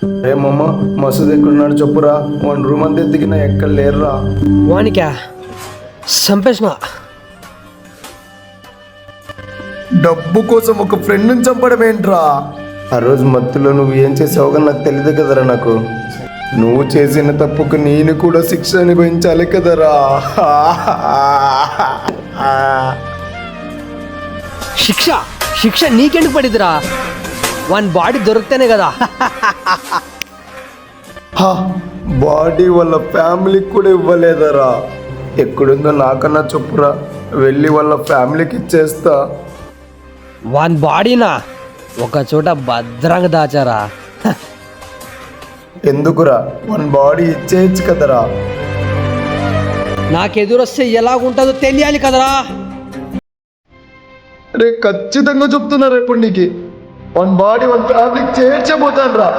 రే మామ, మసూద్ ఎక్కడున్నాడు చెప్పురా. 1 రూమ్ అంతా ఎత్తికినా ఎక్కడ లేరురా. వానికా సంపేసిన. డబ్బు కోసం ఒక ఫ్రెండ్ని చంపడం ఏంట్రా? ఆ రోజు మత్తులో నువ్వు ఏం చేసావుగా నాకు తెలియదు కదరా. నాకు నువ్వు చేసిన తప్పుకు నేను కూడా శిక్ష అనుభవించాలి కదరా. శిక్ష శిక్ష నీకెందుకు పడిద్దిరా? వాని బాడీ దొరికితేనే కదా. బాడీ వాళ్ళ ఫ్యామిలీకి కూడా ఇవ్వలేదరా. ఎక్కడుందో నాకన్నా చెప్పురా, వెళ్ళి వాళ్ళ ఫ్యామిలీకి ఇచ్చేస్తా. వాని బాడీనా ఒక చోట భద్రంగా దాచారా. ఎందుకురా, వన్ బాడీ ఇచ్చేయచ్చు కదరా. నాకెదురొస్తే ఎలాగుంటుందో తెలియాలి కదరా. రే ఖచ్చితంగా చెప్తున్నారు ఇప్పుడు నీకు వన్ బాడీ వన్ ఫ్యామిలీకి చేర్చబోతాను రా.